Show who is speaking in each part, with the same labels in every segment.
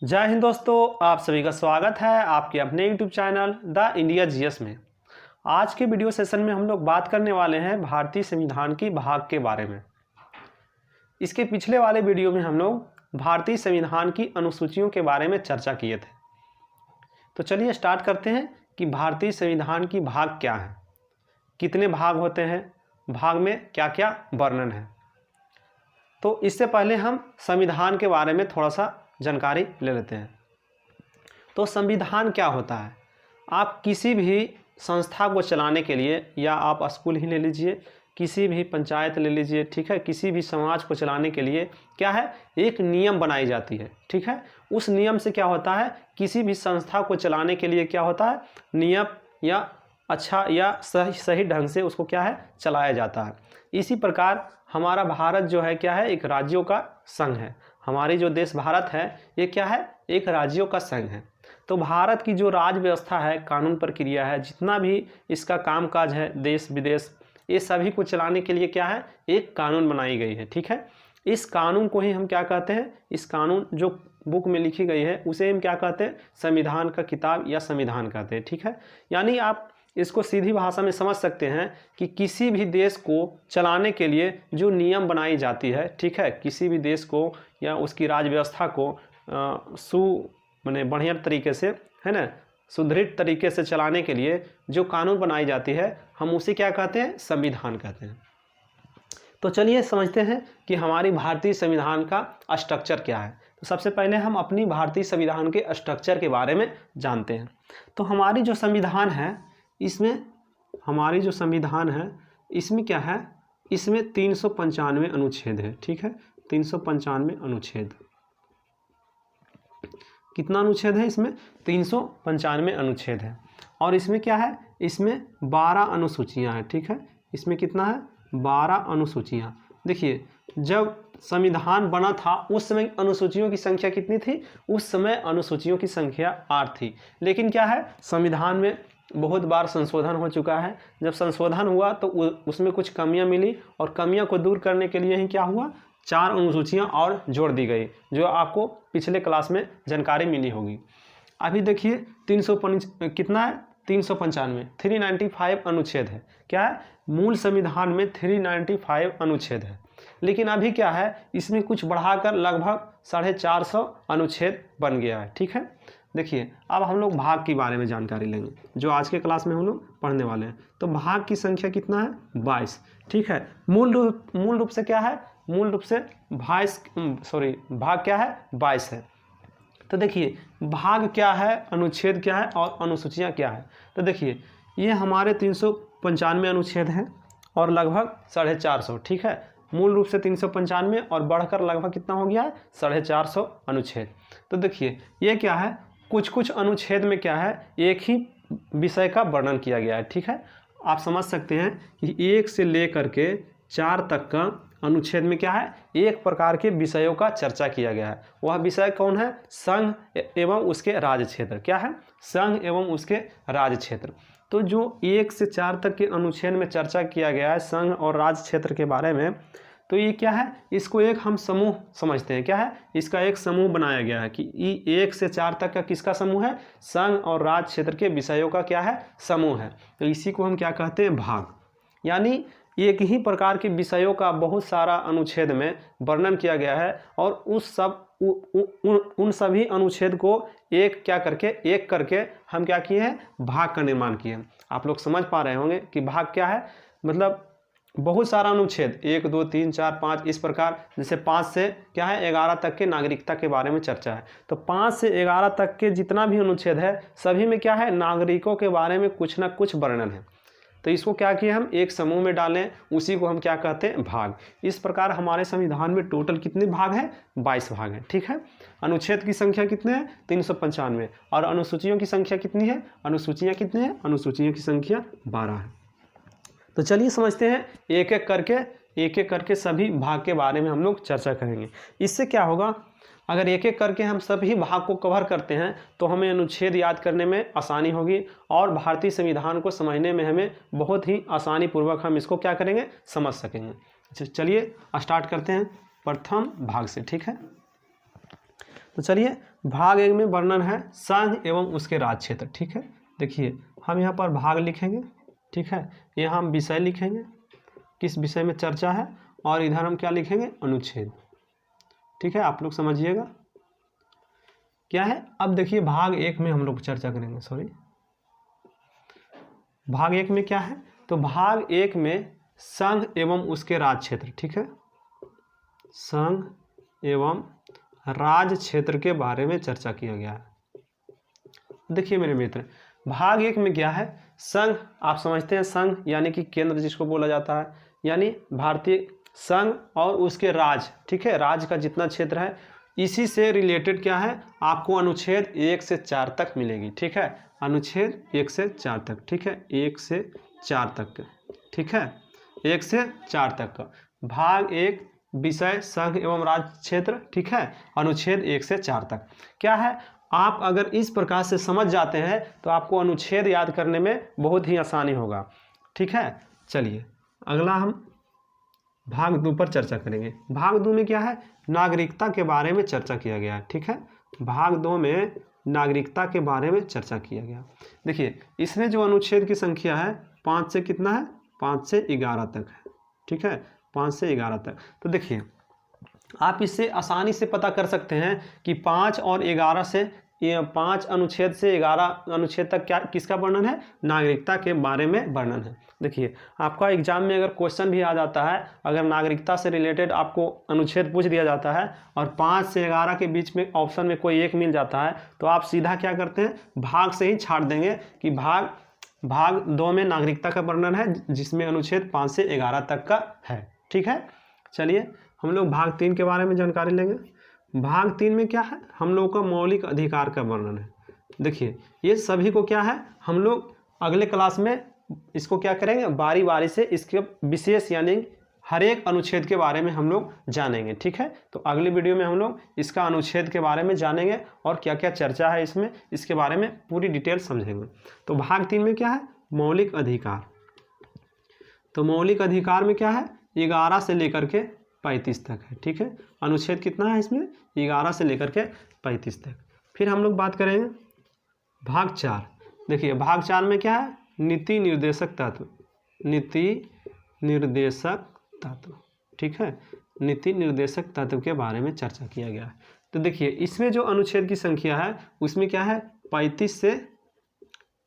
Speaker 1: जय हिंद दोस्तों, आप सभी का स्वागत है आपके अपने YouTube channel the India GS में। आज के वीडियो सेशन में हम लोग बात करने वाले हैं भारतीय संविधान की भाग के बारे में। इसके पिछले वाले वीडियो में हम लोग भारतीय संविधान की अनुसूचियों के बारे में चर्चा किए थे। तो चलिए स्टार्ट करते हैं कि भारतीय संविधान की भाग क्या है, कितने भाग होते हैं, भाग में क्या क्या वर्णन है। तो इससे पहले हम संविधान के बारे में थोड़ा सा जानकारी ले लेते हैं। तो संविधान क्या होता है? आप किसी भी संस्था को चलाने के लिए, या आप स्कूल ही ले लीजिए, किसी भी पंचायत ले लीजिए, ठीक है, किसी भी समाज को चलाने के लिए क्या है, एक नियम बनाई जाती है, ठीक है। उस नियम से क्या होता है, किसी भी संस्था को चलाने के लिए क्या होता है, नियम या अच्छा या सही ढंग से उसको क्या है, चलाया जाता है। इसी प्रकार हमारा भारत जो है क्या है, एक राज्यों का संघ है। हमारी जो देश भारत है ये क्या है, एक राज्यों का संघ है। तो भारत की जो राज व्यवस्था है, कानून प्रक्रिया है, जितना भी इसका कामकाज है, देश विदेश, ये सभी को चलाने के लिए क्या है, एक कानून बनाई गई है, ठीक है। इस कानून को ही हम क्या कहते हैं, इस कानून जो बुक में लिखी गई है उसे हम क्या कहते हैं, संविधान का किताब या संविधान कहते हैं, ठीक है। यानी आप इसको सीधी भाषा में समझ सकते हैं कि किसी भी देश को चलाने के लिए जो नियम बनाई जाती है, ठीक है, किसी भी देश को या उसकी राज व्यवस्था को बढ़िया तरीके से, है ना, सुदृढ़ तरीके से चलाने के लिए जो कानून बनाई जाती है, हम उसे क्या कहते हैं, संविधान कहते हैं। तो चलिए समझते हैं कि हमारी भारतीय संविधान का स्ट्रक्चर क्या है। तो सबसे पहले हम अपनी भारतीय संविधान के स्ट्रक्चर के बारे में जानते हैं। तो हमारी जो संविधान है, इसमें हमारी जो संविधान है इसमें क्या है, इसमें 395 अनुच्छेद है, ठीक है। 395 अनुच्छेद, कितना अनुच्छेद है इसमें, 395 अनुच्छेद है। और इसमें क्या है, इसमें 12 अनुसूचियां हैं, ठीक है। इसमें कितना है, 12 अनुसूचियां। देखिए, जब संविधान बना था उस समय अनुसूचियों की संख्या कितनी थी, उस समय अनुसूचियों की संख्या 8 थी। लेकिन क्या है, संविधान में बहुत बार संशोधन हो चुका है। जब संशोधन हुआ तो उसमें कुछ कमियां मिली, और कमियों को दूर करने के लिए ही क्या हुआ, 4 अनुसूचियां और जोड़ दी गई, जो आपको पिछले क्लास में जानकारी मिली होगी। अभी देखिए कितना है, 395 अनुच्छेद है। क्या है, मूल संविधान में 395 अनुच्छेद है। लेकिन अभी क्या है, इसमें कुछ बढ़ाकर लगभग 450 अनुच्छेद बन गया है, ठीक है। देखिए, अब हम लोग भाग के बारे में जानकारी लेंगे, जो आज के क्लास में हम लोग पढ़ने वाले हैं। तो भाग की संख्या कितना है, 22, ठीक है। मूल रूप से क्या है, मूल रूप से भाग क्या है, 22 है। तो देखिए, भाग क्या है, अनुच्छेद क्या है और अनुसूचियां क्या है। तो देखिए, ये हमारे 395 अनुच्छेद हैं और लगभग 450, ठीक है। मूल रूप से 395 और बढ़कर लगभग कितना हो गया है, 450 अनुच्छेद। तो देखिए, ये क्या है, कुछ अनुच्छेद में क्या है, एक ही विषय का वर्णन किया गया है, ठीक है। आप समझ सकते हैं कि 1 से लेकर के 4 तक का अनुच्छेद में क्या है, एक प्रकार के विषयों का चर्चा किया गया है। वह विषय कौन है, संघ एवं उसके राज्य क्षेत्र। क्या है, संघ एवं उसके राज्य क्षेत्र। तो जो 1 से 4 तक के अनुच्छेद में चर्चा किया गया है संघ और राज्य क्षेत्र के बारे में, तो ये क्या है, इसको एक हम समूह समझते हैं। क्या है, इसका एक समूह बनाया गया है कि 1 से 4 तक का किसका समूह है, संघ और राज्य क्षेत्र के विषयों का क्या है, समूह है। तो इसी को हम क्या कहते हैं, भाग। यानी एक ही प्रकार के विषयों का बहुत सारा अनुच्छेद में वर्णन किया गया है, और उन सभी अनुच्छेद को एक करके हम क्या किए हैं, भाग का निर्माण किए हैं। आप लोग समझ पा रहे होंगे कि भाग क्या है, मतलब बहुत सारा अनुच्छेद, 1 2 3 4 5 इस प्रकार। जैसे 5 से क्या है, 11 तक के नागरिकता के बारे में चर्चा है। तो 5 से 11 तक के जितना भी अनुच्छेद है, सभी में क्या है, नागरिकों के बारे में कुछ ना कुछ वर्णन है। तो इसको क्या किया, हम एक समूह में डालें, उसी को हम क्या कहते हैं, भाग। इस प्रकार हमारे संविधान में टोटल कितने भाग हैं, 22 भाग हैं, ठीक है। अनुच्छेद की संख्या कितने हैं, 395। और अनुसूचियों की संख्या कितनी है, अनुसूचियां कितनी है, अनुसूचियों की संख्या 12 है। तो चलिए समझते हैं, एक एक करके सभी भाग के बारे में हम लोग चर्चा करेंगे। इससे क्या होगा, अगर एक एक करके हम सभी भाग को कवर करते हैं तो हमें अनुच्छेद याद करने में आसानी होगी, और भारतीय संविधान को समझने में हमें बहुत ही आसानी पूर्वक हम इसको क्या करेंगे, समझ सकेंगे। चलिए स्टार्ट करते हैं प्रथम भाग से, ठीक है। तो चलिए भाग 1 में वर्णन है संघ एवं उसके राज्य क्षेत्र। ठीक है, देखिए हम यहाँ पर भाग लिखेंगे, ठीक है, यहाँ हम विषय लिखेंगे, किस विषय में चर्चा है, और इधर हम क्या लिखेंगे, अनुच्छेद। ठीक है, आप लोग समझिएगा क्या है। अब देखिए भाग 1 में हम लोग चर्चा करेंगे, सॉरी, भाग 1 में क्या है, तो भाग 1 में संघ एवं उसके राज्य क्षेत्र। ठीक है, संघ एवं राज्य क्षेत्र के बारे में चर्चा किया गया है। देखिए मेरे मित्र, भाग 1 में क्या है, संघ, आप समझते हैं संघ यानी कि केंद्र जिसको बोला जाता है, यानी भारतीय संघ और उसके राज्य। ठीक है, राज्य का जितना क्षेत्र है, इसी से रिलेटेड क्या है, आपको अनुच्छेद 1 से 4 तक मिलेगी। ठीक है, अनुच्छेद 1 से 4 तक। ठीक है, 1 से 4 तक। ठीक है, 1 से 4 तक का भाग 1 विषय संघ एवं राज्य क्षेत्र। ठीक है, अनुच्छेद 1 से 4 तक क्या है, आप अगर इस प्रकार से समझ जाते हैं तो आपको अनुच्छेद याद करने में बहुत ही आसानी होगा। ठीक है, चलिए अगला हम भाग 2 पर चर्चा करेंगे। भाग 2 में क्या है, नागरिकता के बारे में चर्चा किया गया है। ठीक है, भाग 2 में नागरिकता के बारे में चर्चा किया गया। देखिए इसमें जो अनुच्छेद की संख्या है 5 से कितना है, 5 से 11 तक है। ठीक है, 5 से 11 तक। तो देखिए आप इससे आसानी से पता कर सकते हैं कि 5 और 11 से 5 अनुच्छेद से 11 अनुच्छेद तक क्या किसका वर्णन है, नागरिकता के बारे में वर्णन है। देखिए आपका एग्जाम में अगर क्वेश्चन भी आ जाता है, अगर नागरिकता से रिलेटेड आपको अनुच्छेद पूछ दिया जाता है और 5 से 11 के बीच में ऑप्शन में कोई एक मिल जाता है, तो आप सीधा क्या करते हैं, भाग से ही छाट देंगे कि भाग 2 में नागरिकता का वर्णन है, जिसमें अनुच्छेद 5 से 11 तक का है। ठीक है, चलिए हम लोग भाग 3 के बारे में जानकारी लेंगे। भाग 3 में क्या है, हम लोगों का मौलिक अधिकार का वर्णन है। देखिए ये सभी को क्या है, हम लोग अगले क्लास में इसको क्या करेंगे, बारी बारी से इसके विशेष यानी हर एक अनुच्छेद के बारे में हम लोग जानेंगे। ठीक है, तो अगली वीडियो में हम लोग इसका अनुच्छेद के बारे में जानेंगे और क्या क्या चर्चा है इसमें, इसके बारे में पूरी डिटेल समझेंगे। तो भाग 3 में क्या है, मौलिक अधिकार। तो मौलिक अधिकार में क्या है, 11 से लेकर के 35 तक है। ठीक है, अनुच्छेद कितना है इसमें, 11 से लेकर के 35 तक। फिर हम लोग बात करेंगे भाग 4। देखिए भाग 4 में क्या है, नीति निर्देशक तत्व। नीति निर्देशक तत्व। ठीक है, नीति निर्देशक तत्व के बारे में चर्चा किया गया है। तो देखिए इसमें जो अनुच्छेद की संख्या है उसमें क्या है, 35 से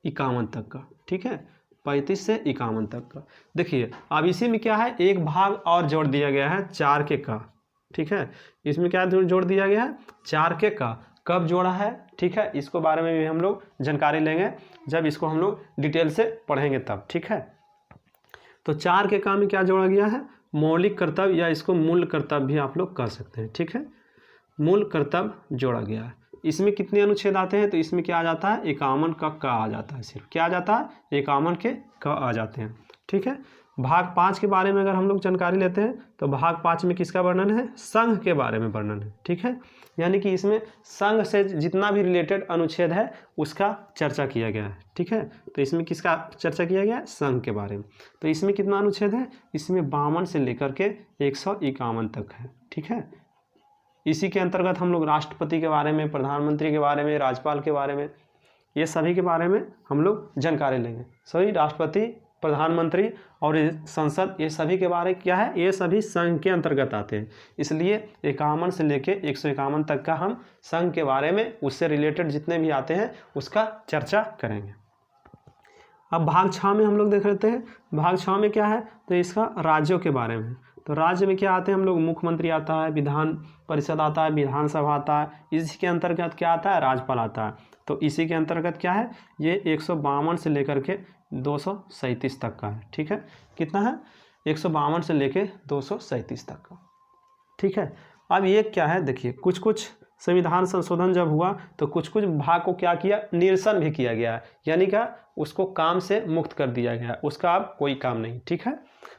Speaker 1: 51 तक का। ठीक है, 35 से 51 तक का। देखिए अब इसी में क्या है, एक भाग और जोड़ दिया गया है 4 के का। ठीक है, इसमें क्या जोड़ दिया गया है, 4 के का। कब जोड़ा है, ठीक है, इसको बारे में भी हम लोग जानकारी लेंगे जब इसको हम लोग डिटेल से पढ़ेंगे तब। ठीक है, तो 4 के का में क्या जोड़ा गया है, मौलिक कर्तव्य या इसको मूल कर्तव्य भी आप लोग कह सकते हैं। ठीक है, मूल कर्तव्य जोड़ा गया है। इसमें कितने अनुच्छेद आते हैं, तो इसमें क्या आ जाता है, 51 का आ जाता है। सिर्फ क्या आ जाता है, 51 के का आ जाते हैं। ठीक है, भाग 5 के बारे में अगर हम लोग जानकारी लेते हैं तो भाग 5 में किसका वर्णन है, संघ के बारे में वर्णन है। ठीक है, यानी कि इसमें संघ से जितना भी रिलेटेड अनुच्छेद है उसका चर्चा किया गया है। ठीक है, तो इसमें किसका चर्चा किया गया है, संघ के बारे में। तो इसमें कितना अनुच्छेद है, इसमें 52 से लेकर के 151 तक है। ठीक है, इसी के अंतर्गत हम लोग राष्ट्रपति के बारे में, प्रधानमंत्री के बारे में, राज्यपाल के बारे में, ये सभी के बारे में हम लोग जानकारी लेंगे। सभी राष्ट्रपति, प्रधानमंत्री और संसद, ये सभी के बारे क्या है, ये सभी संघ के अंतर्गत आते हैं। इसलिए 51 से लेके 151 तक का हम संघ के बारे में, उससे रिलेटेड जितने भी आते हैं उसका चर्चा करेंगे। अब भाग 6 में हम लोग देख लेते हैं। भाग 6 में क्या है, तो इसका राज्यों के बारे में। तो राज्य में क्या आते हैं हम लोग, मुख्यमंत्री आता है, विधान परिषद आता है, विधानसभा आता है। इसी के अंतर्गत क्या आता है, राज्यपाल आता है। तो इसी के अंतर्गत क्या है, ये 152 से लेकर के 237 तक का है। ठीक है, कितना है, 152 से लेकर 237 तक का। ठीक है, अब ये क्या है, देखिए कुछ कुछ संविधान संशोधन जब हुआ तो कुछ कुछ भाग को क्या किया, निरसन भी किया गया है, यानी क्या, उसको काम से मुक्त कर दिया गया, उसका अब कोई काम नहीं। ठीक है,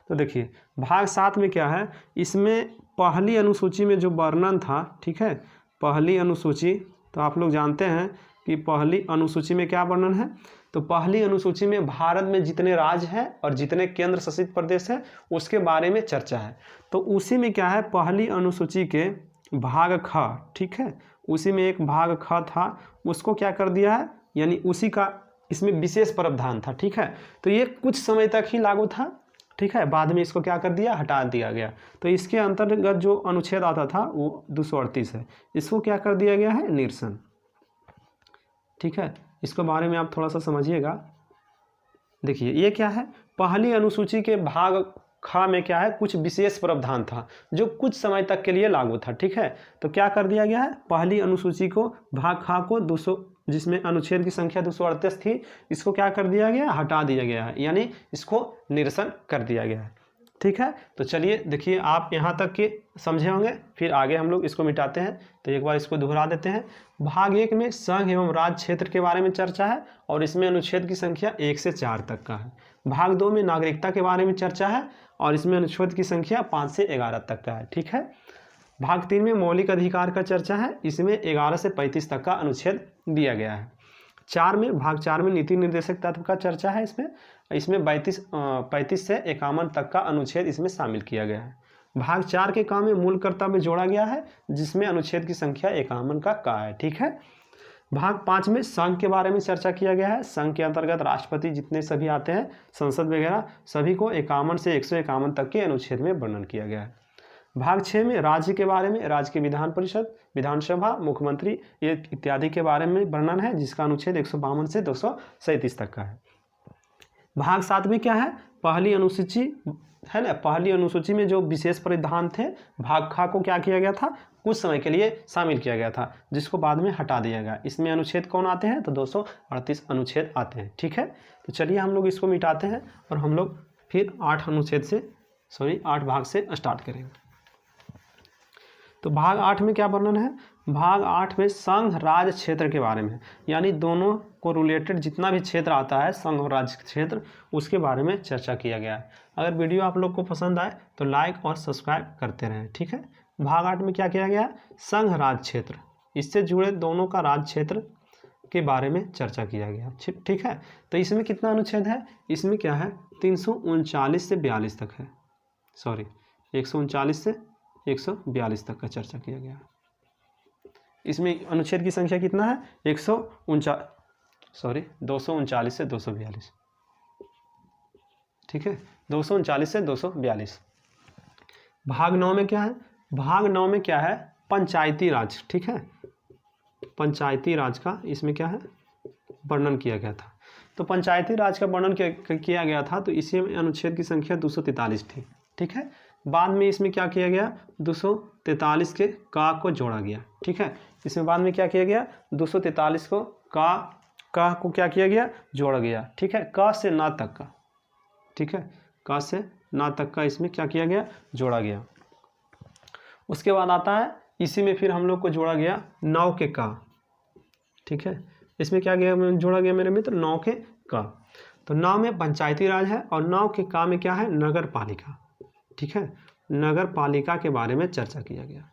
Speaker 1: तो देखिए भाग 7 में क्या है, इसमें पहली अनुसूची में जो वर्णन था, ठीक है, पहली अनुसूची, तो आप लोग जानते हैं कि पहली अनुसूची में क्या वर्णन है, तो पहली अनुसूची में भारत में जितने राज्य हैं और जितने केंद्र शासित प्रदेश हैं उसके बारे में चर्चा है। तो उसी में क्या है, पहली अनुसूची के भाग ख, ठीक है, उसी में एक भाग ख था, उसको क्या कर दिया है, यानी उसी का इसमें विशेष प्रावधान था। ठीक है, तो ये कुछ समय तक ही लागू था। ठीक है, बाद में इसको क्या कर दिया, हटा दिया गया। तो इसके अंतर्गत जो अनुच्छेद आता था वो 238 है, इसको क्या कर दिया गया है, निरसन। ठीक है, इसके बारे में आप थोड़ा सा समझिएगा। देखिए ये क्या है, पहली अनुसूची के भाग खा में क्या है, कुछ विशेष प्रावधान था जो कुछ समय तक के लिए लागू था। ठीक है, तो क्या कर दिया गया है, पहली अनुसूची को भाग खा को 200 जिसमें अनुच्छेद की संख्या 238 थी, इसको क्या कर दिया गया, हटा दिया गया है, यानी इसको निरसन कर दिया गया है। ठीक है, तो चलिए देखिए आप यहाँ तक के समझे होंगे, फिर आगे हम लोग इसको मिटाते हैं। तो एक बार इसको दोहरा देते हैं। भाग 1 में संघ एवं राज्य क्षेत्र के बारे में चर्चा है और इसमें अनुच्छेद की संख्या 1 से 4 तक का है। भाग 2 में नागरिकता के बारे में चर्चा है और इसमें अनुच्छेद की संख्या 5 से 11 तक का है। ठीक है, भाग 3 में मौलिक अधिकार का चर्चा है, इसमें 11 से 35 तक का अनुच्छेद दिया गया है। भाग 4 में नीति निर्देशक तत्व का चर्चा है, इसमें 35 से 51 तक का अनुच्छेद इसमें शामिल किया गया है। भाग 4 के काम में मूल कर्तव्य जोड़ा गया है, जिसमें अनुच्छेद की संख्या 51 का है। ठीक है, भाग 5 में संघ के बारे में चर्चा किया गया है। संघ के अंतर्गत राष्ट्रपति जितने सभी आते हैं, संसद वगैरह, सभी को 51 से 151 तक के अनुच्छेद में वर्णन किया गया है। भाग 6 में राज्य के बारे में, राज्य के विधान परिषद, विधानसभा, मुख्यमंत्री ये इत्यादि के बारे में वर्णन है, जिसका अनुच्छेद 152 से 237 तक का है। भाग 7 में क्या है, पहली अनुसूची है ना, पहली अनुसूची में जो विशेष प्रावधान थे, भाग खा को क्या किया गया था, कुछ समय के लिए शामिल किया गया था, जिसको बाद में हटा दिया गया। इसमें अनुच्छेद कौन आते हैं, तो 238 अनुच्छेद आते हैं। ठीक है, तो चलिए हम लोग इसको मिटाते हैं और हम लोग फिर 8 भाग से स्टार्ट करेंगे। तो भाग 8 में क्या वर्णन है, भाग 8 में संघ राज्य क्षेत्र के बारे में, यानी दोनों को रिलेटेड जितना भी क्षेत्र आता है, संघ और राज्य क्षेत्र, उसके बारे में चर्चा किया गया है। अगर वीडियो आप लोग को पसंद आए तो लाइक और सब्सक्राइब करते रहें। ठीक है, भाग 8 में क्या किया गया, संघ राज्य क्षेत्र, इससे जुड़े दोनों का राज्य क्षेत्र के बारे में चर्चा किया गया। ठीक है, तो इसमें कितना अनुच्छेद है, इसमें क्या है, 339 से 42 तक है, 139 से 142 तक का चर्चा किया गया। इसमें अनुच्छेद की संख्या कितना है, 239 से 242। ठीक है, 239 से 242। भाग 9 में क्या है, भाग 9 में क्या है, पंचायती राज। ठीक है, पंचायती राज का इसमें क्या है, वर्णन किया गया था। तो पंचायती राज का वर्णन किया गया था, तो इसी में अनुच्छेद की संख्या 243 थी। ठीक है, बाद में इसमें क्या किया गया, 243 के का को जोड़ा गया। ठीक है, इसमें बाद में क्या किया गया, 243 को का को क्या किया गया, जोड़ा गया। ठीक है, का से ना तक का, ठीक है, का से ना तक का इसमें क्या किया गया, जोड़ा गया। उसके बाद आता है, इसी में फिर हम लोग को जोड़ा गया नौ के का। ठीक है, इसमें क्या गया, जोड़ा गया मेरे मित्र, 9 के का। तो 9 में पंचायती राज है और 9 के का में क्या है, नगर पालिका। ठीक है, नगर पालिका के बारे में चर्चा किया गया।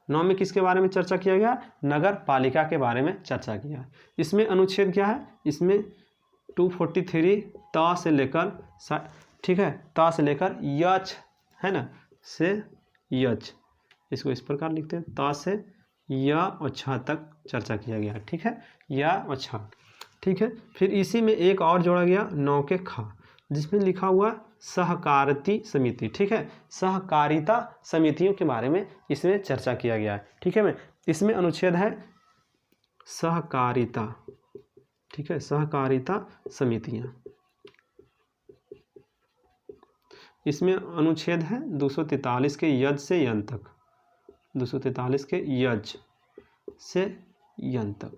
Speaker 1: 9 में किसके बारे में चर्चा किया गया, नगर पालिका के बारे में चर्चा किया। इसमें अनुच्छेद क्या है, इसमें 243 ता से लेकर, ठीक है, ता से लेकर यच है ना, से यच, इसको इस प्रकार लिखते हैं, ता से या और छ तक चर्चा किया गया। ठीक है, या और छ। ठीक है, फिर इसी में एक और जोड़ा गया 9 के खा, जिसमें लिखा हुआ सहकारिता समिति। ठीक है, सहकारिता समितियों के बारे में इसमें चर्चा किया गया है। ठीक है, इसमें अनुच्छेद है सहकारिता। ठीक है, सहकारिता समितियां, इसमें अनुच्छेद है 243 के यज से यन तक, 243 के यज से यन तक।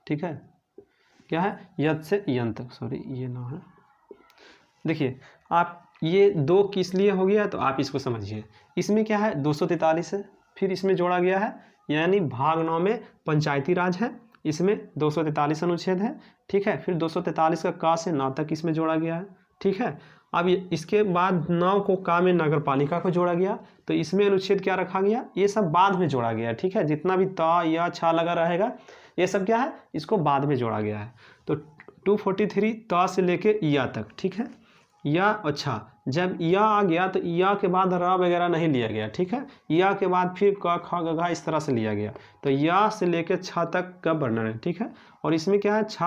Speaker 1: ठीक है, क्या है, यज से यन तक, ये ना है। देखिए आप ये 2 किस लिए हो गया, तो आप इसको समझिए। इसमें क्या है, 243 है, फिर इसमें जोड़ा गया है, यानी भाग 9 में पंचायती राज है, इसमें 243 अनुच्छेद है। ठीक है, फिर 243 का का से ना तक इसमें जोड़ा गया है। ठीक है, अब इसके बाद 9 को का में नगर पालिका को जोड़ा गया, तो इसमें अनुच्छेद क्या रखा गया, ये सब बाद में जोड़ा गया। ठीक है, जितना भी ता या छा लगा रहेगा ये सब क्या है, इसको बाद में जोड़ा गया है। तो 243 ता से लेके या तक। ठीक है, या अच्छा, जब या आ गया तो या के बाद र वगैरह नहीं लिया गया, ठीक है। या के बाद फिर क ख ग घ इस तरह से लिया गया, तो या से लेकर छ तक का वर्णन है, ठीक है। और इसमें क्या है, छ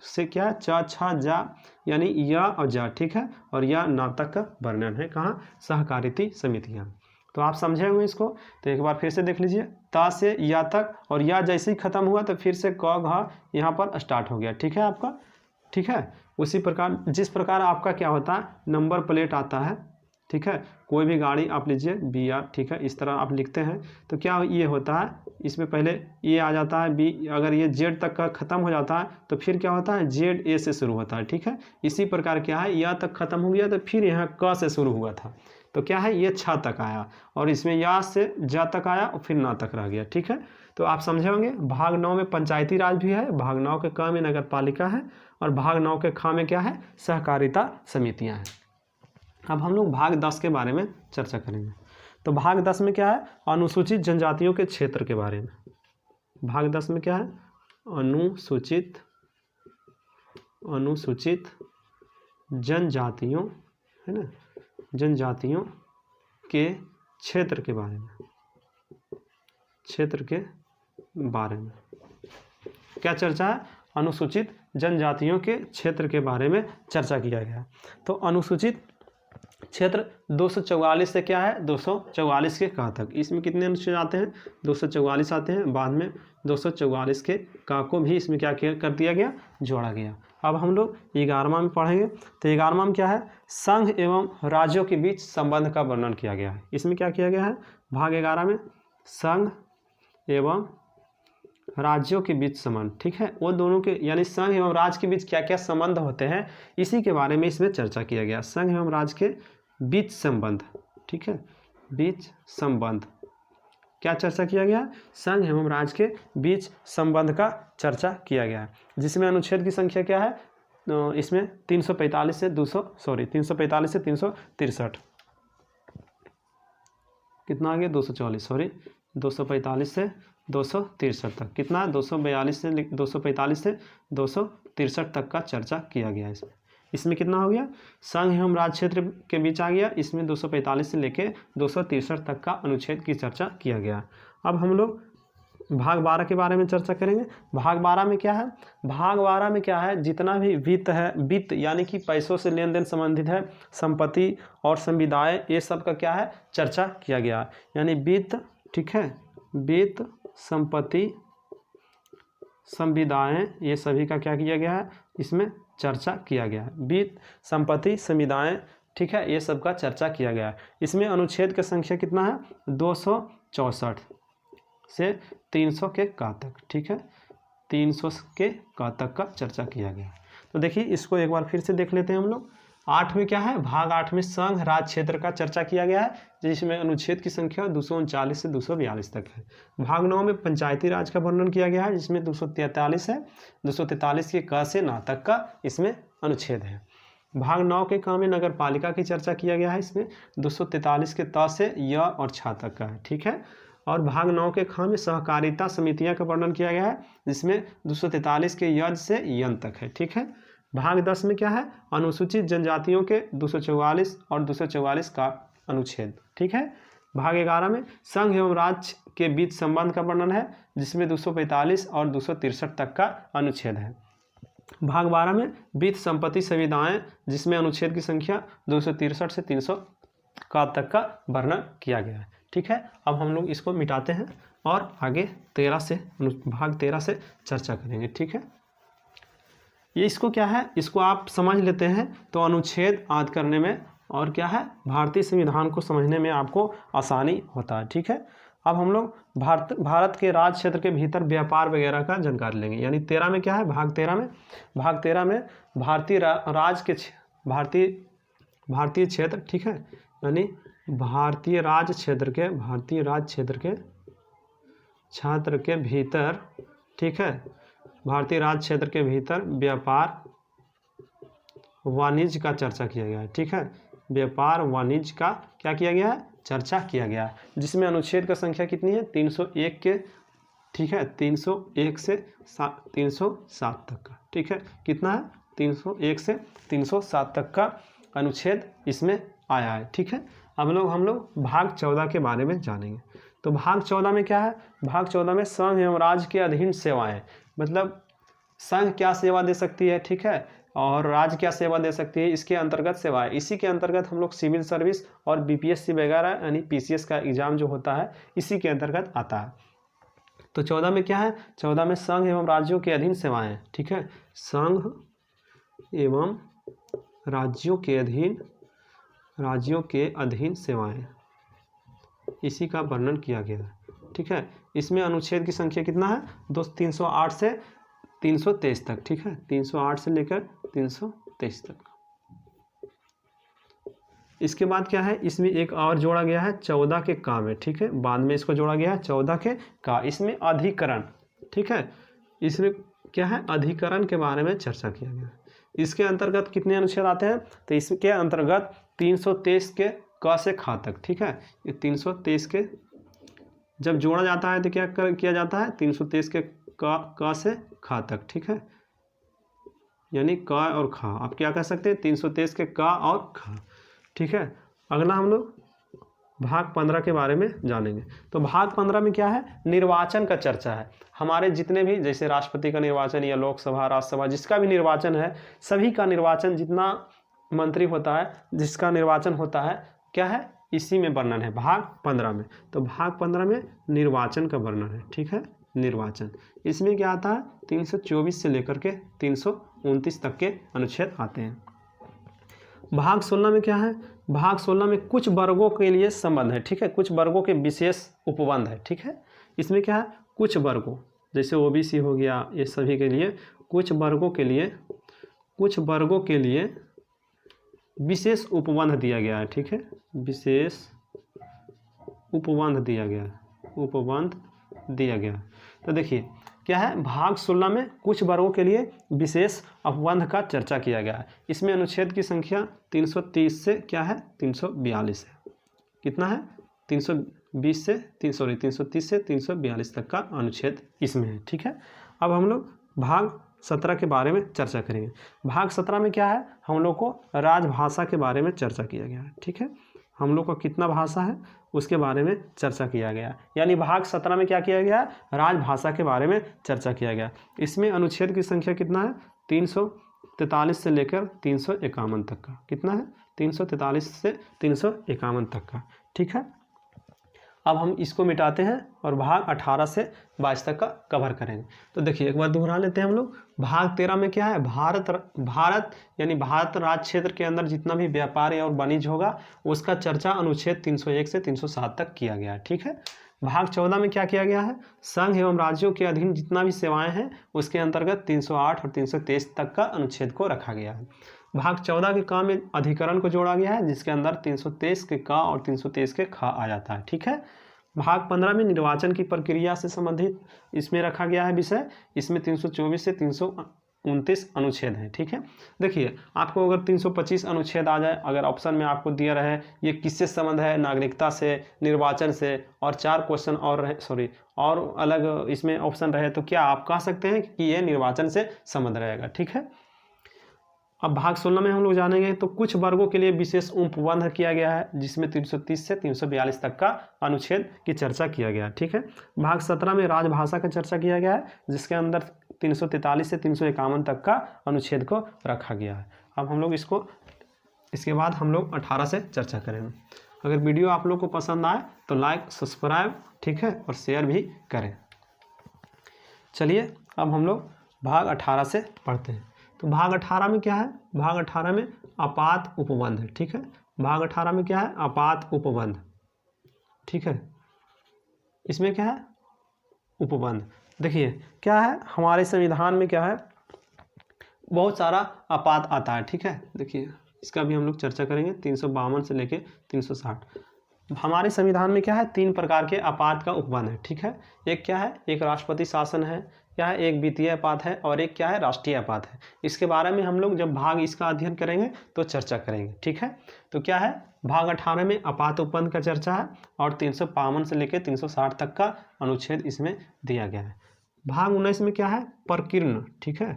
Speaker 1: से क्या है, च छ जा यानी या और जा, ठीक है। और या ना तक का वर्णन है कहाँ, सहकारिता समितियाँ। तो आप समझे होंगे इसको। तो एक बार फिर से देख लीजिए, ता से या तक, और या जैसे ही खत्म हुआ तो फिर से क घ यहाँ पर स्टार्ट हो गया, ठीक है आपका, ठीक है। उसी प्रकार जिस प्रकार आपका क्या होता है, नंबर प्लेट आता है, ठीक है। कोई भी गाड़ी आप लीजिए BR, ठीक है, इस तरह आप लिखते हैं तो क्या ये होता है, इसमें पहले ये आ जाता है B, अगर ये Z तक का ख़त्म हो जाता है तो फिर क्या होता है, ZA से शुरू होता है, ठीक है। इसी प्रकार क्या है, या तक ख़त्म हो गया तो फिर यहाँ क से शुरू हुआ था, तो क्या है, ये छ तक आया, और इसमें या से जा तक आया और फिर ना तक रह गया, ठीक है। तो आप समझे होंगे। भाग 9 में पंचायती राज भी है, भाग 9 के क में नगर पालिका है, और भाग 9 के ख में क्या है, सहकारिता समितियां हैं। अब हम लोग भाग 10 के बारे में चर्चा करेंगे। तो भाग 10 में क्या है, अनुसूचित जनजातियों के क्षेत्र के बारे में। भाग 10 में क्या है, अनुसूचित जनजातियों, है ना, जनजातियों के क्षेत्र के बारे में, क्षेत्र के बारे में क्या चर्चा है, अनुसूचित जनजातियों के क्षेत्र के बारे में चर्चा किया गया। तो अनुसूचित क्षेत्र 244 से क्या है, 244 के का तक, इसमें कितने अनुच्छेद आते हैं, 244 आते हैं। बाद में 244 के का को भी इसमें क्या कर दिया गया, जोड़ा गया। अब हम लोग 11वां में पढ़ेंगे। तो 11वां में क्या है, संघ एवं राज्यों के बीच संबंध का वर्णन किया गया है। इसमें क्या किया गया है, भाग 11 में संघ एवं राज्यों के बीच संबंध, ठीक है, वो दोनों के यानी संघ एवं राज्य के बीच क्या क्या संबंध होते हैं, इसी के बारे में इसमें चर्चा किया गया। संघ एवं राज्य के बीच संबंध, ठीक है, बीच संबंध क्या चर्चा किया गया, संघ एवं राज्य के बीच संबंध का चर्चा किया गया है। जिसमें अनुच्छेद की संख्या क्या है, इसमें 345 से 363, कितना आ गया, 245 से 263 तक, कितना 245 से 263 तक का चर्चा किया गया है। इसमें कितना हो गया, संघ एवं राज्य क्षेत्र के बीच आ गया, इसमें 245 से लेके 263 तक का अनुच्छेद की चर्चा किया गया। अब हम लोग भाग 12 के बारे में चर्चा करेंगे। भाग 12 में क्या है, भाग 12 में क्या है, जितना भी वित्त है, वित्त यानी कि पैसों से लेन देन संबंधित है, संपत्ति और संविदाएं, ये सब का क्या है, चर्चा किया गया। यानी वित्त, ठीक है, वित्त, संपत्ति, संविदाएं, ये सभी का क्या किया गया है, इसमें चर्चा किया गया है। वित्त, संपत्ति, संविदाएं, ठीक है, ये सब का चर्चा किया गया है। इसमें अनुच्छेद की संख्या कितना है, 264 से 300 के का तक, ठीक है, 300 के का तक का चर्चा किया गया। तो देखिए इसको एक बार फिर से देख लेते हैं हम लोग। 8 में क्या है, भाग 8 में संघ राज्य क्षेत्र का चर्चा किया गया है, जिसमें अनुच्छेद की संख्या 239 से 242 तक है। भाग 9 में पंचायती राज का वर्णन किया गया है, जिसमें 243 है, 243 के क से ना तक का इसमें अनुच्छेद है। भाग 9 के क में नगर पालिका की चर्चा किया गया है, इसमें 243 के त से य और छ तक का है, ठीक है। और भाग 9 के ख में सहकारिता समितियां का वर्णन किया गया है, जिसमें 243 के यज से यन तक है, ठीक है। भाग 10 में क्या है, अनुसूचित जनजातियों के 244 और 244 का अनुच्छेद, ठीक है। भाग 11 में संघ एवं राज्य के बीच संबंध का वर्णन है, जिसमें 245 और 263 तक का अनुच्छेद है। भाग 12 में वित्त, संपत्ति, संविदाएं, जिसमें अनुच्छेद की संख्या 263 से 300 का तक का वर्णन किया गया है, ठीक है। अब हम लोग इसको मिटाते हैं और आगे भाग 13 से चर्चा करेंगे, ठीक है। ये इसको क्या है, इसको आप समझ लेते हैं तो अनुच्छेद याद करने में और क्या है, भारतीय संविधान को समझने में आपको आसानी होता है, ठीक है। अब हम लोग भारत के राज्य क्षेत्र के भीतर व्यापार वगैरह का जानकारी लेंगे। यानी 13 में क्या है, भाग 13 में भारतीय क्षेत्र, ठीक है, यानी भारतीय राज्य क्षेत्र के भीतर, ठीक है, भारतीय राज्य क्षेत्र के भीतर व्यापार वाणिज्य का चर्चा किया गया है, ठीक है। व्यापार वाणिज्य का क्या किया गया है, चर्चा किया गया है, जिसमें अनुच्छेद का संख्या कितनी है, 301 के, ठीक है, 301 से 307 तक का, ठीक है, कितना है, 301 से 307 तक का अनुच्छेद इसमें आया है। ठीक है, अब हम लोग भाग 14 के बारे में जानेंगे। तो भाग 14 में क्या है? भाग 14 में संघ एवं राज्य के अधीन सेवाएं, मतलब संघ क्या सेवा दे सकती है, ठीक है, और राज्य क्या सेवा दे सकती है, इसके अंतर्गत सेवाएं। इसी के अंतर्गत हम लोग सिविल सर्विस और बीपीएससी वगैरह यानी पीसीएस का एग्जाम जो होता है इसी के अंतर्गत आता है। तो 14 में क्या है? 14 में संघ एवं राज्यों के अधीन सेवाएं। ठीक है, संघ एवं राज्यों के अधीन सेवाएं, इसी का वर्णन किया गया है। ठीक है, इसमें अनुच्छेद की संख्या कितना है? 308 से 323 तक। ठीक है, 308 से लेकर 323 तक। इसके बाद क्या है? इसमें एक और जोड़ा गया है 14 के का में। ठीक है, बाद में इसको जोड़ा गया है 14 के का। इसमें अधिकरण, ठीक है, इसमें क्या है? अधिकरण के बारे में चर्चा किया गया है। इसके अंतर्गत कितने अनुच्छेद आते हैं? तो इसके अंतर्गत 323 के क से ख तक। ठीक है, ये 323 के जब जोड़ा जाता है तो क्या किया जाता है? 323 के क से ख तक। ठीक है, यानी क और ख, आप क्या कह सकते हैं? 323 के क और ख। ठीक है, अगला हम लोग भाग 15 के बारे में जानेंगे। तो भाग 15 में क्या है? निर्वाचन का चर्चा है। हमारे जितने भी, जैसे राष्ट्रपति का निर्वाचन या लोकसभा, राज्यसभा, जिसका भी निर्वाचन है, सभी का निर्वाचन, जितना मंत्री होता है, जिसका निर्वाचन होता है, क्या है? इसी में वर्णन है भाग 15 में। तो भाग 15 में निर्वाचन का वर्णन है। ठीक है, निर्वाचन, इसमें क्या आता है? 324 से लेकर के 329 तक के अनुच्छेद आते हैं। भाग 16 में क्या है? भाग 16 में कुछ वर्गों के लिए संबंध है। ठीक है, कुछ वर्गों के विशेष उपबंध है। ठीक है, इसमें क्या है? कुछ वर्गों, जैसे ओबीसी हो गया, ये सभी के लिए कुछ वर्गों के लिए विशेष उपबंध दिया गया है। ठीक है, विशेष उपबंध दिया गया। तो देखिए क्या है? भाग 16 में कुछ वर्गों के लिए विशेष उपबंध का चर्चा किया गया है। इसमें अनुच्छेद की संख्या 330 से क्या है? 342 है। कितना है? 330 से 342 तक का अनुच्छेद इसमें है। ठीक है, अब हम लोग भाग 17 के बारे में चर्चा करेंगे। भाग 17 में क्या है? हम लोग को राजभाषा के बारे में चर्चा किया गया है। ठीक है, हम लोग को कितना भाषा है उसके बारे में चर्चा किया गया, यानी भाग 17 में क्या किया गया? राजभाषा के बारे में चर्चा किया गया। इसमें अनुच्छेद की संख्या कितना है? 343 से लेकर 351 तक का। कितना है? 343 से 351 तक का। ठीक है, अब हम इसको मिटाते हैं और भाग 18 से 22 तक का कवर करेंगे। तो देखिए एक बार दोहरा लेते हैं हम लोग। भाग 13 में क्या है? भारत यानी भारत राज्य क्षेत्र के अंदर जितना भी व्यापार और वाणिज्य होगा उसका चर्चा अनुच्छेद 301 से 307 तक किया गया है। ठीक है, भाग 14 में क्या किया गया है? संघ एवं राज्यों के अधीन जितना भी सेवाएं हैं उसके अंतर्गत 308 और 323 तक का अनुच्छेद को रखा गया है। भाग 14 के का में अधिकरण को जोड़ा गया है, जिसके अंदर 323 के का और 323 के ख आ जाता है। ठीक है, भाग 15 में निर्वाचन की प्रक्रिया से संबंधित इसमें रखा गया है विषय। इसमें 324 से 329 अनुच्छेद हैं। ठीक है, देखिए आपको अगर 325 अनुच्छेद आ जाए, अगर ऑप्शन में आपको दिया रहे ये किससे संबंध है? नागरिकता से, निर्वाचन से, और 4 क्वेश्चन और रहे, और अलग इसमें ऑप्शन रहे, तो क्या आप कह सकते हैं कि ये निर्वाचन से संबंध रहेगा। ठीक है, अब भाग 16 में हम लोग जानेंगे तो कुछ वर्गों के लिए विशेष उपबंध किया गया है, जिसमें 330 से 342 तक का अनुच्छेद की चर्चा किया गया है। ठीक है, भाग 17 में राजभाषा का चर्चा किया गया है, जिसके अंदर 343 से 351 तक का अनुच्छेद को रखा गया है। अब हम लोग इसके बाद हम लोग 18 से चर्चा करेंगे। अगर वीडियो आप लोग को पसंद आए तो लाइक, सब्सक्राइब, ठीक है, और शेयर भी करें। चलिए अब हम लोग भाग 18 से पढ़ते हैं। तो भाग 18 में क्या है? भाग 18 में आपात उपबंध है। ठीक है, भाग 18 में क्या है? आपात उपबंध। ठीक है, इसमें क्या है? उपबंध। देखिए क्या है, हमारे संविधान में क्या है? बहुत सारा आपात आता है। ठीक है, देखिए इसका भी हम लोग चर्चा करेंगे। 352 से लेके 360 हमारे संविधान में क्या है? 3 प्रकार के आपात का उपबंध है। ठीक है, एक क्या है? एक राष्ट्रपति शासन है, क्या है? एक वित्तीय आपात है, और एक क्या है? राष्ट्रीय आपात है। इसके बारे में हम लोग जब भाग इसका अध्ययन करेंगे तो चर्चा करेंगे। ठीक है, तो क्या है? भाग 18 में आपात उपबंध का चर्चा है, और 352 से लेकर 360 तक का अनुच्छेद इसमें दिया गया है। भाग 19 में क्या है? प्रकीर्ण। ठीक है,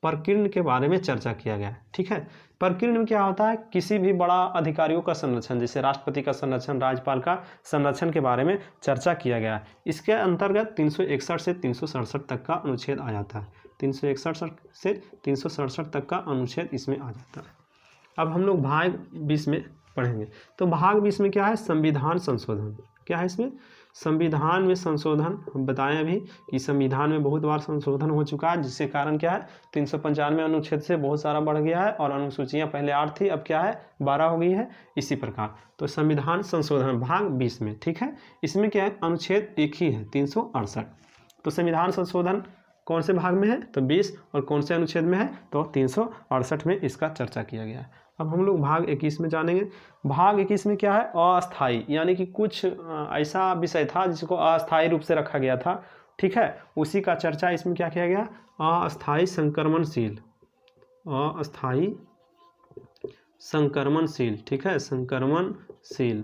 Speaker 1: प्रकीर्ण के बारे में चर्चा किया गया है। ठीक है, प्रकीर्ण में क्या होता है, किसी भी बड़ा अधिकारियों का संरक्षण, जैसे राष्ट्रपति का संरक्षण, राज्यपाल का संरक्षण के बारे में चर्चा किया गया है। इसके अंतर्गत 361 से 367 तक का अनुच्छेद आ जाता है। 361 से 367 तक का अनुच्छेद इसमें आ जाता है। अब हम लोग भाग 20 में पढ़ेंगे। तो भाग 20 में क्या है, संविधान संशोधन। क्या है इसमें, संविधान में संशोधन। हम बताएं अभी कि संविधान में बहुत बार संशोधन हो चुका है, जिसके कारण क्या है 395 अनुच्छेद से बहुत सारा बढ़ गया है और अनुसूचियां पहले 8 थी, अब क्या है 12 हो गई है। इसी प्रकार तो संविधान संशोधन भाग 20 में, ठीक है, इसमें क्या है अनुच्छेद एक ही है 368। तो संविधान संशोधन कौन से भाग में है, तो 20, और कौन से अनुच्छेद में है, तो 368 में इसका चर्चा किया गया है। अब हम लोग भाग 21 में जानेंगे। भाग 21 में क्या है, अस्थाई, यानी कि कुछ ऐसा विषय था जिसको अस्थाई रूप से रखा गया था। ठीक है, उसी का चर्चा इसमें क्या किया गया, अस्थाई संक्रमणशील, अस्थाई संक्रमणशील। ठीक है, संक्रमणशील,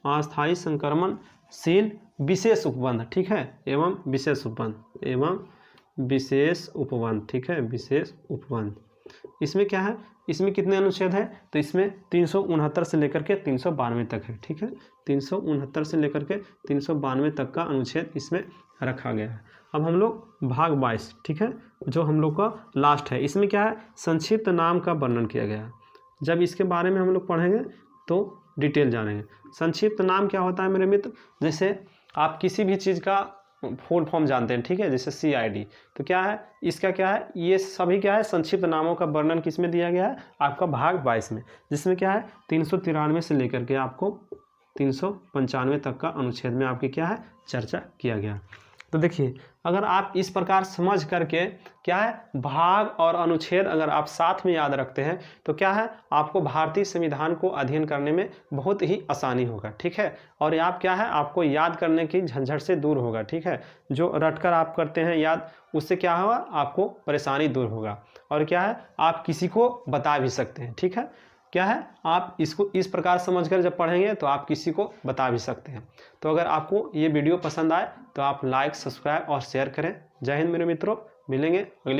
Speaker 1: अस्थाई संक्रमणशील विशेष उपबंध। ठीक है, एवं विशेष उपबंध, एवं विशेष उपबंध। ठीक है, विशेष उपबंध। इसमें क्या है, इसमें कितने अनुच्छेद है, तो इसमें 369 से लेकर के 392 तक है। ठीक है, 369 से लेकर के 392 तक का अनुच्छेद इसमें रखा गया है। अब हम लोग भाग 22, ठीक है, जो हम लोग का लास्ट है, इसमें क्या है, संक्षिप्त नाम का वर्णन किया गया है। जब इसके बारे में हम लोग पढ़ेंगे तो डिटेल जानेंगे। संक्षिप्त नाम क्या होता है मेरे मित्र, जैसे आप किसी भी चीज़ का फुल फॉर्म जानते हैं, ठीक है, जैसे CID, तो क्या है इसका, क्या है, ये सभी क्या है संक्षिप्त नामों का वर्णन किस में दिया गया है, आपका भाग 22 में, जिसमें क्या है 393 से लेकर के आपको 395 तक का अनुच्छेद में आपकी क्या है चर्चा किया गया। तो देखिए, अगर आप इस प्रकार समझ करके क्या है भाग और अनुच्छेद अगर आप साथ में याद रखते हैं तो क्या है आपको भारतीय संविधान को अध्ययन करने में बहुत ही आसानी होगा। ठीक है, और आप क्या है आपको याद करने की झंझट से दूर होगा। ठीक है, जो रटकर आप करते हैं याद, उससे क्या होगा आपको परेशानी दूर होगा, और क्या है आप किसी को बता भी सकते हैं। ठीक है, क्या है आप इसको इस प्रकार समझकर जब पढ़ेंगे तो आप किसी को बता भी सकते हैं। तो अगर आपको ये वीडियो पसंद आए तो आप लाइक, सब्सक्राइब और शेयर करें। जय हिंद मेरे मित्रों, मिलेंगे अगली